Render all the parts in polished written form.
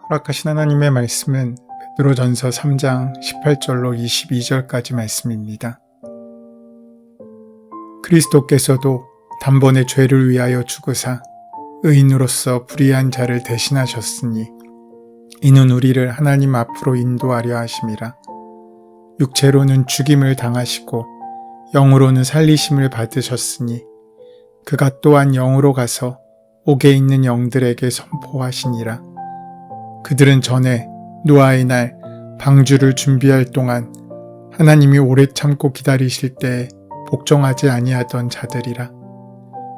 허락하신 하나님의 말씀은 베드로전서 3장 18절로 22절까지 말씀입니다. 그리스도께서도 단번에 죄를 위하여 죽으사 의인으로서 불의한 자를 대신하셨으니 이는 우리를 하나님 앞으로 인도하려 하심이라. 육체로는 죽임을 당하시고 영으로는 살리심을 받으셨으니 그가 또한 영으로 가서 옥에 있는 영들에게 선포하시니라. 그들은 전에 노아의 날 방주를 준비할 동안 하나님이 오래 참고 기다리실 때에 복종하지 아니하던 자들이라.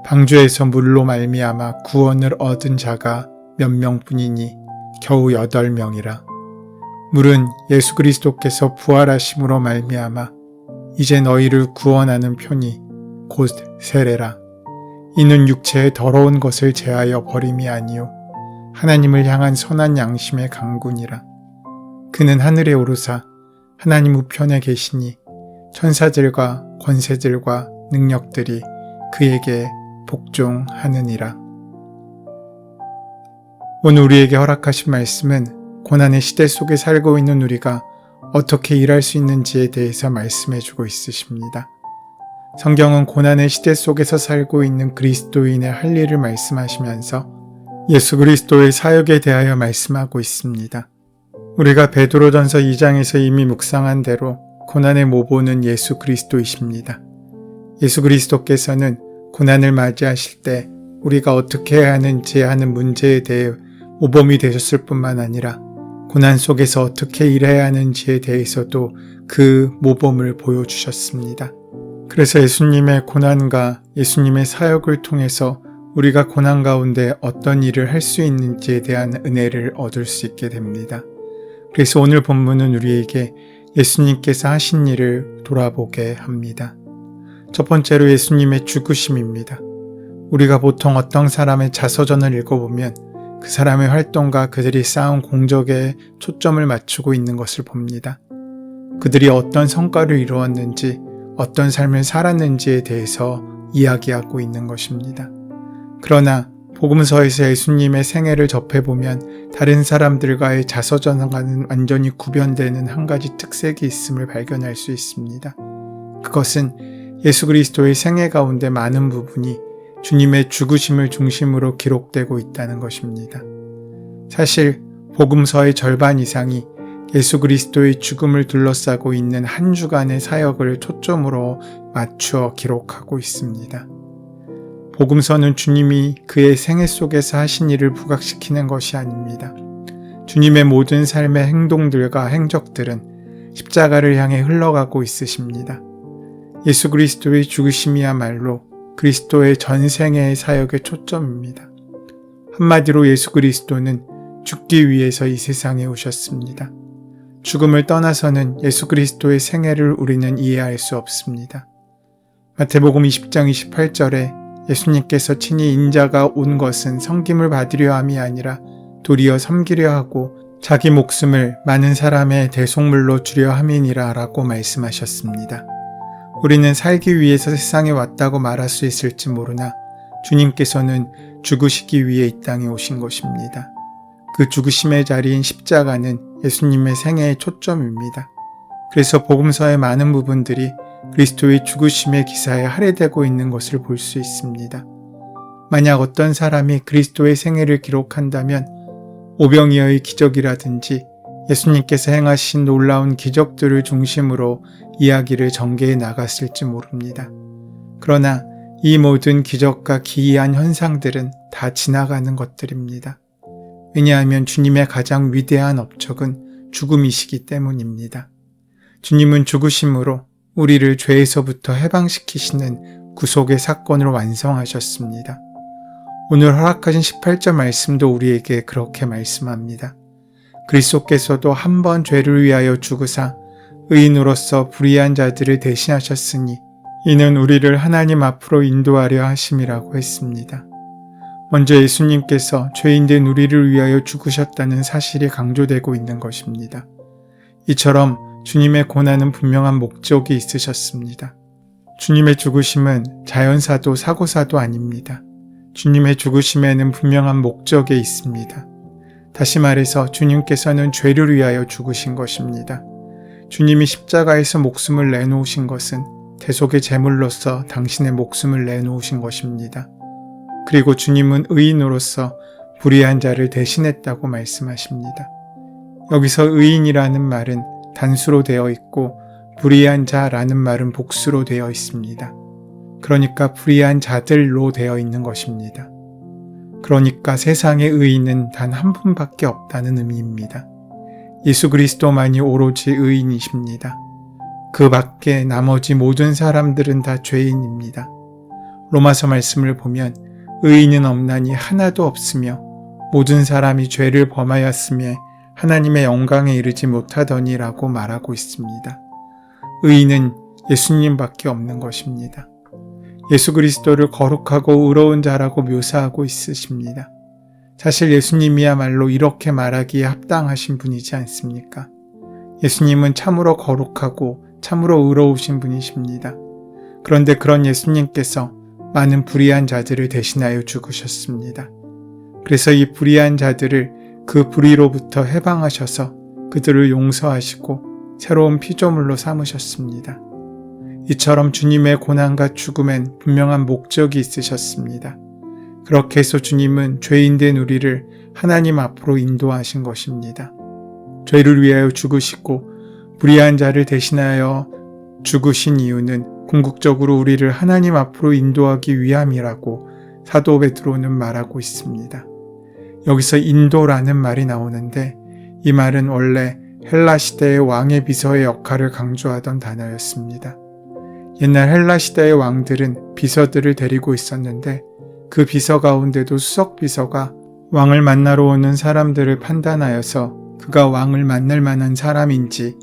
방주에서 물로 말미암아 구원을 얻은 자가 몇 명뿐이니 겨우 8명이라. 물은 예수 그리스도께서 부활하심으로 말미암아 이제 너희를 구원하는 편이 곧 세례라. 이는 육체의 더러운 것을 제하여 버림이 아니요 하나님을 향한 선한 양심의 강군이라. 그는 하늘에 오르사 하나님 우편에 계시니 천사들과 권세들과 능력들이 그에게 복종하느니라. 오늘 우리에게 허락하신 말씀은 고난의 시대 속에 살고 있는 우리가 어떻게 일할 수 있는지에 대해서 말씀해주고 있으십니다. 성경은 고난의 시대 속에서 살고 있는 그리스도인의 할 일을 말씀하시면서 예수 그리스도의 사역에 대하여 말씀하고 있습니다. 우리가 베드로전서 2장에서 이미 묵상한 대로 고난의 모보는 예수 그리스도이십니다. 예수 그리스도께서는 고난을 맞이하실 때 우리가 어떻게 해야 하는지 하는 문제에 대해 모범이 되셨을 뿐만 아니라 고난 속에서 어떻게 일해야 하는지에 대해서도 그 모범을 보여주셨습니다. 그래서 예수님의 고난과 예수님의 사역을 통해서 우리가 고난 가운데 어떤 일을 할 수 있는지에 대한 은혜를 얻을 수 있게 됩니다. 그래서 오늘 본문은 우리에게 예수님께서 하신 일을 돌아보게 합니다. 첫 번째로 예수님의 죽으심입니다. 우리가 보통 어떤 사람의 자서전을 읽어보면 그 사람의 활동과 그들이 쌓은 공적에 초점을 맞추고 있는 것을 봅니다. 그들이 어떤 성과를 이루었는지, 어떤 삶을 살았는지에 대해서 이야기하고 있는 것입니다. 그러나 복음서에서 예수님의 생애를 접해보면 다른 사람들과의 자서전과는 완전히 구별되는 한 가지 특색이 있음을 발견할 수 있습니다. 그것은 예수 그리스도의 생애 가운데 많은 부분이 주님의 죽으심을 중심으로 기록되고 있다는 것입니다. 사실 복음서의 절반 이상이 예수 그리스도의 죽음을 둘러싸고 있는 한 주간의 사역을 초점으로 맞추어 기록하고 있습니다. 복음서는 주님이 그의 생애 속에서 하신 일을 부각시키는 것이 아닙니다. 주님의 모든 삶의 행동들과 행적들은 십자가를 향해 흘러가고 있으십니다. 예수 그리스도의 죽으심이야말로 그리스도의 전생애의 사역의 초점입니다. 한마디로 예수 그리스도는 죽기 위해서 이 세상에 오셨습니다. 죽음을 떠나서는 예수 그리스도의 생애를 우리는 이해할 수 없습니다. 마태복음 20장 28절에 예수님께서 친히 인자가 온 것은 섬김을 받으려 함이 아니라 도리어 섬기려 하고 자기 목숨을 많은 사람의 대속물로 주려 함이니라 라고 말씀하셨습니다. 우리는 살기 위해서 세상에 왔다고 말할 수 있을지 모르나 주님께서는 죽으시기 위해 이 땅에 오신 것입니다. 그 죽으심의 자리인 십자가는 예수님의 생애의 초점입니다. 그래서 복음서의 많은 부분들이 그리스도의 죽으심의 기사에 할애되고 있는 것을 볼 수 있습니다. 만약 어떤 사람이 그리스도의 생애를 기록한다면 오병이어의 기적이라든지 예수님께서 행하신 놀라운 기적들을 중심으로 이야기를 전개해 나갔을지 모릅니다. 그러나 이 모든 기적과 기이한 현상들은 다 지나가는 것들입니다. 왜냐하면 주님의 가장 위대한 업적은 죽음이시기 때문입니다. 주님은 죽으심으로 우리를 죄에서부터 해방시키시는 구속의 사건을 완성하셨습니다. 오늘 허락하신 18절 말씀도 우리에게 그렇게 말씀합니다. 그리스도께서도 한 번 죄를 위하여 죽으사 의인으로서 불의한 자들을 대신하셨으니 이는 우리를 하나님 앞으로 인도하려 하심이라고 했습니다. 먼저 예수님께서 죄인된 우리를 위하여 죽으셨다는 사실이 강조되고 있는 것입니다. 이처럼 주님의 고난은 분명한 목적이 있으셨습니다. 주님의 죽으심은 자연사도 사고사도 아닙니다. 주님의 죽으심에는 분명한 목적이 있습니다. 다시 말해서 주님께서는 죄를 위하여 죽으신 것입니다. 주님이 십자가에서 목숨을 내놓으신 것은 대속의 제물로서 당신의 목숨을 내놓으신 것입니다. 그리고 주님은 의인으로서 불의한 자를 대신했다고 말씀하십니다. 여기서 의인이라는 말은 단수로 되어 있고 불의한 자라는 말은 복수로 되어 있습니다. 그러니까 불의한 자들로 되어 있는 것입니다. 그러니까 세상의 의인은 단 한 분밖에 없다는 의미입니다. 예수 그리스도만이 오로지 의인이십니다. 그 밖에 나머지 모든 사람들은 다 죄인입니다. 로마서 말씀을 보면 의인은 없나니 하나도 없으며 모든 사람이 죄를 범하였으며 하나님의 영광에 이르지 못하더니라고 말하고 있습니다. 의인은 예수님밖에 없는 것입니다. 예수 그리스도를 거룩하고 의로운 자라고 묘사하고 있으십니다. 사실 예수님이야말로 이렇게 말하기에 합당하신 분이지 않습니까? 예수님은 참으로 거룩하고 참으로 의로우신 분이십니다. 그런데 그런 예수님께서 많은 불의한 자들을 대신하여 죽으셨습니다. 그래서 이 불의한 자들을 그 불의로부터 해방하셔서 그들을 용서하시고 새로운 피조물로 삼으셨습니다. 이처럼 주님의 고난과 죽음엔 분명한 목적이 있으셨습니다. 그렇게 해서 주님은 죄인된 우리를 하나님 앞으로 인도하신 것입니다. 죄를 위하여 죽으시고 불의한 자를 대신하여 죽으신 이유는 궁극적으로 우리를 하나님 앞으로 인도하기 위함이라고 사도 베드로는 말하고 있습니다. 여기서 인도라는 말이 나오는데 이 말은 원래 헬라 시대의 왕의 비서의 역할을 강조하던 단어였습니다. 옛날 헬라 시대의 왕들은 비서들을 데리고 있었는데 그 비서 가운데도 수석 비서가 왕을 만나러 오는 사람들을 판단하여서 그가 왕을 만날 만한 사람인지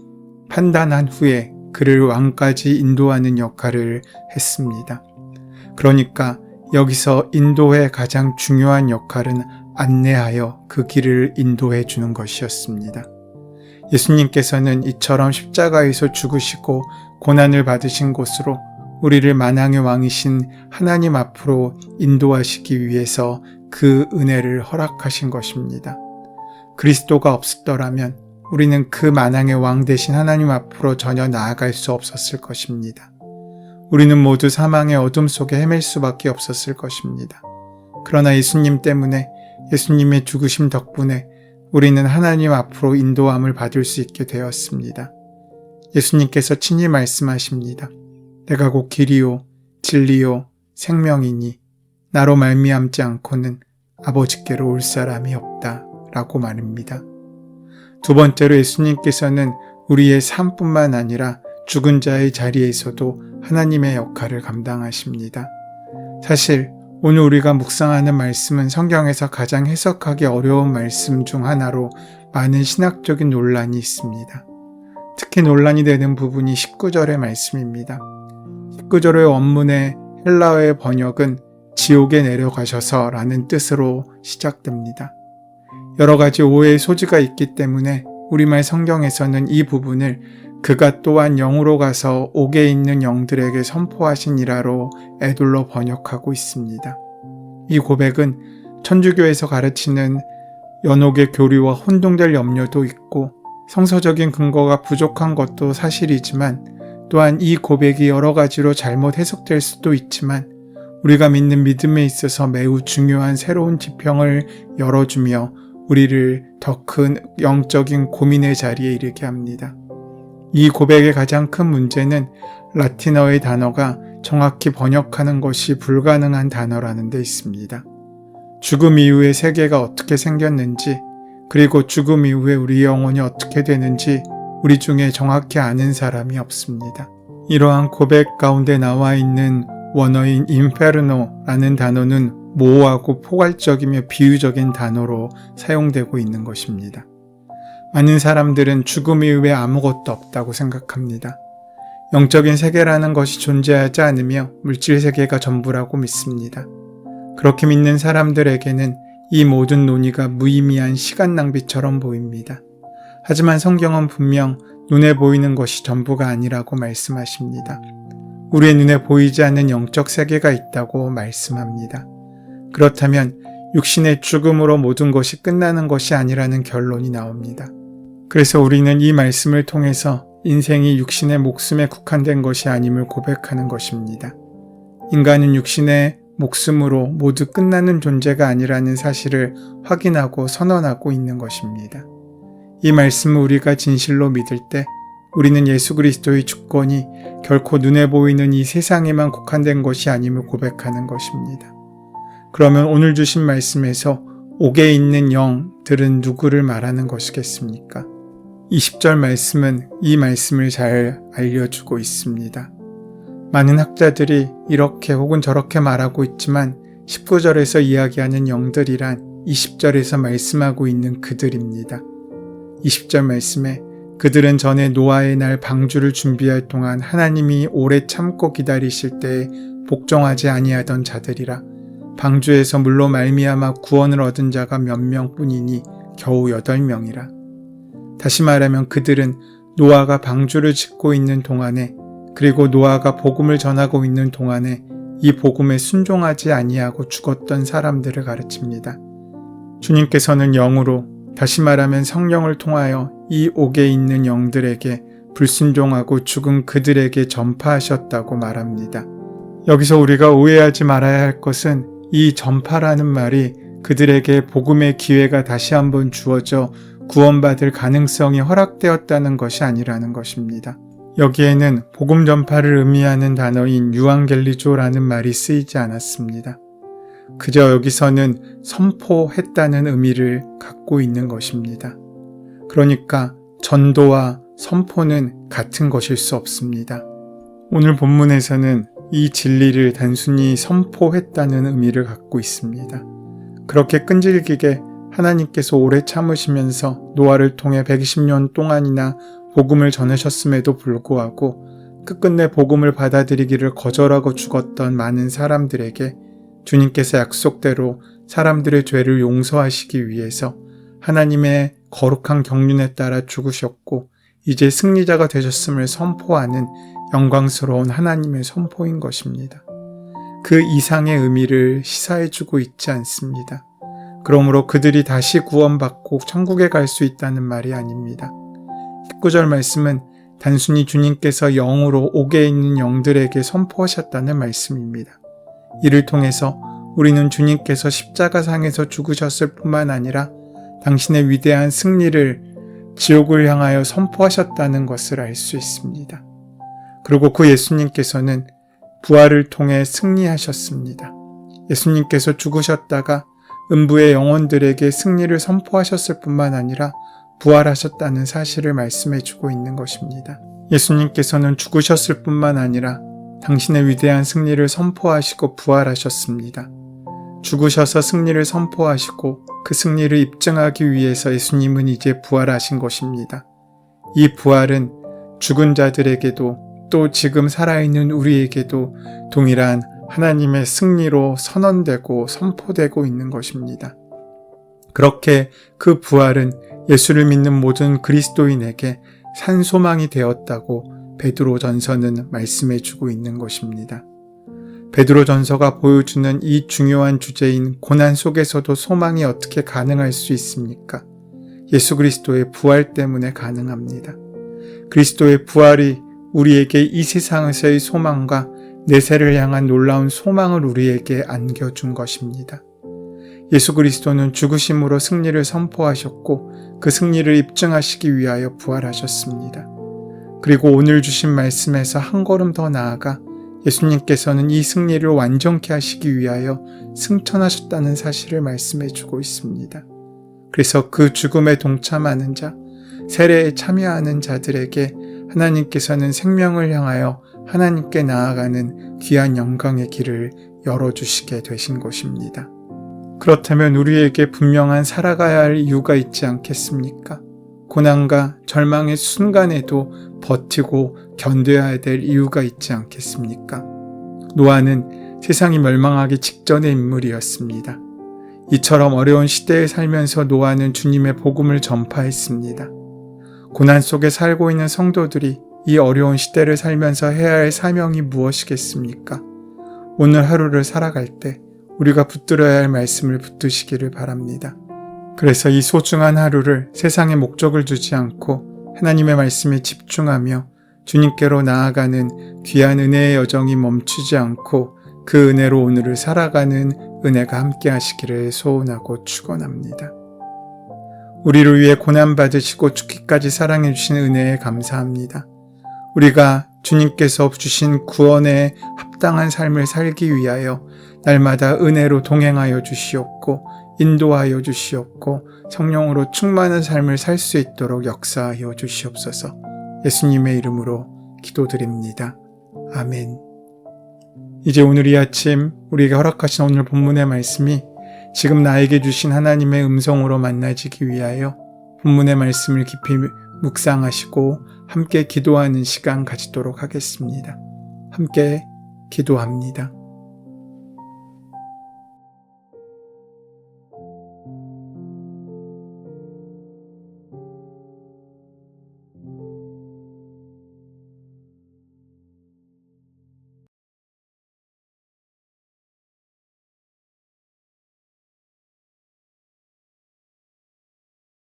판단한 후에 그를 왕까지 인도하는 역할을 했습니다. 그러니까 여기서 인도의 가장 중요한 역할은 안내하여 그 길을 인도해 주는 것이었습니다. 예수님께서는 이처럼 십자가에서 죽으시고 고난을 받으신 곳으로 우리를 만왕의 왕이신 하나님 앞으로 인도하시기 위해서 그 은혜를 허락하신 것입니다. 그리스도가 없었더라면 우리는 그 만왕의 왕 되신 하나님 앞으로 전혀 나아갈 수 없었을 것입니다. 우리는 모두 사망의 어둠 속에 헤맬 수밖에 없었을 것입니다. 그러나 예수님 때문에 예수님의 죽으심 덕분에 우리는 하나님 앞으로 인도함을 받을 수 있게 되었습니다. 예수님께서 친히 말씀하십니다. 내가 곧 길이요 진리요 생명이니 나로 말미암지 않고는 아버지께로 올 사람이 없다 라고 말합니다. 두 번째로 예수님께서는 우리의 삶뿐만 아니라 죽은 자의 자리에서도 하나님의 역할을 감당하십니다. 사실 오늘 우리가 묵상하는 말씀은 성경에서 가장 해석하기 어려운 말씀 중 하나로 많은 신학적인 논란이 있습니다. 특히 논란이 되는 부분이 19절의 말씀입니다. 19절의 원문의 헬라어의 번역은 지옥에 내려가셔서 라는 뜻으로 시작됩니다. 여러 가지 오해의 소지가 있기 때문에 우리말 성경에서는 이 부분을 그가 또한 영으로 가서 옥에 있는 영들에게 선포하시니라로 애둘러 번역하고 있습니다. 이 고백은 천주교에서 가르치는 연옥의 교리와 혼동될 염려도 있고 성서적인 근거가 부족한 것도 사실이지만 또한 이 고백이 여러 가지로 잘못 해석될 수도 있지만 우리가 믿는 믿음에 있어서 매우 중요한 새로운 지평을 열어주며 우리를 더 큰 영적인 고민의 자리에 이르게 합니다. 이 고백의 가장 큰 문제는 라틴어의 단어가 정확히 번역하는 것이 불가능한 단어라는 데 있습니다. 죽음 이후의 세계가 어떻게 생겼는지 그리고 죽음 이후에 우리 영혼이 어떻게 되는지 우리 중에 정확히 아는 사람이 없습니다. 이러한 고백 가운데 나와 있는 원어인 인페르노라는 단어는 모호하고 포괄적이며 비유적인 단어로 사용되고 있는 것입니다. 많은 사람들은 죽음 이후에 아무것도 없다고 생각합니다. 영적인 세계라는 것이 존재하지 않으며 물질 세계가 전부라고 믿습니다. 그렇게 믿는 사람들에게는 이 모든 논의가 무의미한 시간 낭비처럼 보입니다. 하지만 성경은 분명 눈에 보이는 것이 전부가 아니라고 말씀하십니다. 우리의 눈에 보이지 않는 영적 세계가 있다고 말씀합니다. 그렇다면 육신의 죽음으로 모든 것이 끝나는 것이 아니라는 결론이 나옵니다. 그래서 우리는 이 말씀을 통해서 인생이 육신의 목숨에 국한된 것이 아님을 고백하는 것입니다. 인간은 육신의 목숨으로 모두 끝나는 존재가 아니라는 사실을 확인하고 선언하고 있는 것입니다. 이 말씀을 우리가 진실로 믿을 때 우리는 예수 그리스도의 주권이 결코 눈에 보이는 이 세상에만 국한된 것이 아님을 고백하는 것입니다. 그러면 오늘 주신 말씀에서 옥에 있는 영들은 누구를 말하는 것이겠습니까? 20절 말씀은 이 말씀을 잘 알려주고 있습니다. 많은 학자들이 이렇게 혹은 저렇게 말하고 있지만 19절에서 이야기하는 영들이란 20절에서 말씀하고 있는 그들입니다. 20절 말씀에 그들은 전에 노아의 날 방주를 준비할 동안 하나님이 오래 참고 기다리실 때에 복종하지 아니하던 자들이라. 방주에서 물로 말미암아 구원을 얻은 자가 몇 명뿐이니 겨우 8명이라. 다시 말하면 그들은 노아가 방주를 짓고 있는 동안에 그리고 노아가 복음을 전하고 있는 동안에 이 복음에 순종하지 아니하고 죽었던 사람들을 가르칩니다. 주님께서는 영으로, 다시 말하면 성령을 통하여 이 옥에 있는 영들에게 불순종하고 죽은 그들에게 전파하셨다고 말합니다. 여기서 우리가 오해하지 말아야 할 것은 이 전파라는 말이 그들에게 복음의 기회가 다시 한번 주어져 구원받을 가능성이 허락되었다는 것이 아니라는 것입니다. 여기에는 복음 전파를 의미하는 단어인 유앙겔리조라는 말이 쓰이지 않았습니다. 그저 여기서는 선포했다는 의미를 갖고 있는 것입니다. 그러니까 전도와 선포는 같은 것일 수 없습니다. 오늘 본문에서는 이 진리를 단순히 선포했다는 의미를 갖고 있습니다. 그렇게 끈질기게 하나님께서 오래 참으시면서 노아를 통해 120년 동안이나 복음을 전하셨음에도 불구하고 끝끝내 복음을 받아들이기를 거절하고 죽었던 많은 사람들에게 주님께서 약속대로 사람들의 죄를 용서하시기 위해서 하나님의 거룩한 경륜에 따라 죽으셨고 이제 승리자가 되셨음을 선포하는 영광스러운 하나님의 선포인 것입니다. 그 이상의 의미를 시사해주고 있지 않습니다. 그러므로 그들이 다시 구원받고 천국에 갈 수 있다는 말이 아닙니다. 19절 말씀은 단순히 주님께서 영으로 옥에 있는 영들에게 선포하셨다는 말씀입니다. 이를 통해서 우리는 주님께서 십자가상에서 죽으셨을 뿐만 아니라 당신의 위대한 승리를 지옥을 향하여 선포하셨다는 것을 알 수 있습니다. 그리고 그 예수님께서는 부활을 통해 승리하셨습니다. 예수님께서 죽으셨다가 음부의 영혼들에게 승리를 선포하셨을 뿐만 아니라 부활하셨다는 사실을 말씀해주고 있는 것입니다. 예수님께서는 죽으셨을 뿐만 아니라 당신의 위대한 승리를 선포하시고 부활하셨습니다. 죽으셔서 승리를 선포하시고 그 승리를 입증하기 위해서 예수님은 이제 부활하신 것입니다. 이 부활은 죽은 자들에게도 또 지금 살아있는 우리에게도 동일한 하나님의 승리로 선언되고 선포되고 있는 것입니다. 그렇게 그 부활은 예수를 믿는 모든 그리스도인에게 산소망이 되었다고 베드로전서는 말씀해주고 있는 것입니다. 베드로전서가 보여주는 이 중요한 주제인 고난 속에서도 소망이 어떻게 가능할 수 있습니까? 예수 그리스도의 부활 때문에 가능합니다. 그리스도의 부활이 우리에게 이 세상에서의 소망과 내세를 향한 놀라운 소망을 우리에게 안겨준 것입니다. 예수 그리스도는 죽으심으로 승리를 선포하셨고 그 승리를 입증하시기 위하여 부활하셨습니다. 그리고 오늘 주신 말씀에서 한 걸음 더 나아가 예수님께서는 이 승리를 완전케 하시기 위하여 승천하셨다는 사실을 말씀해주고 있습니다. 그래서 그 죽음에 동참하는 자, 세례에 참여하는 자들에게 하나님께서는 생명을 향하여 하나님께 나아가는 귀한 영광의 길을 열어주시게 되신 것입니다. 그렇다면 우리에게 분명한 살아가야 할 이유가 있지 않겠습니까? 고난과 절망의 순간에도 버티고 견뎌야 될 이유가 있지 않겠습니까? 노아는 세상이 멸망하기 직전의 인물이었습니다. 이처럼 어려운 시대에 살면서 노아는 주님의 복음을 전파했습니다. 고난 속에 살고 있는 성도들이 이 어려운 시대를 살면서 해야 할 사명이 무엇이겠습니까? 오늘 하루를 살아갈 때 우리가 붙들어야 할 말씀을 붙드시기를 바랍니다. 그래서 이 소중한 하루를 세상에 목적을 두지 않고 하나님의 말씀에 집중하며 주님께로 나아가는 귀한 은혜의 여정이 멈추지 않고 그 은혜로 오늘을 살아가는 은혜가 함께 하시기를 소원하고 축원합니다. 우리를 위해 고난받으시고 죽기까지 사랑해 주신 은혜에 감사합니다. 우리가 주님께서 주신 구원에 합당한 삶을 살기 위하여 날마다 은혜로 동행하여 주시옵고 인도하여 주시옵고 성령으로 충만한 삶을 살 수 있도록 역사하여 주시옵소서. 예수님의 이름으로 기도드립니다. 아멘. 이제 오늘 이 아침 우리에게 허락하신 오늘 본문의 말씀이 지금 나에게 주신 하나님의 음성으로 만나지기 위하여 본문의 말씀을 깊이 묵상하시고 함께 기도하는 시간 가지도록 하겠습니다. 함께 기도합니다.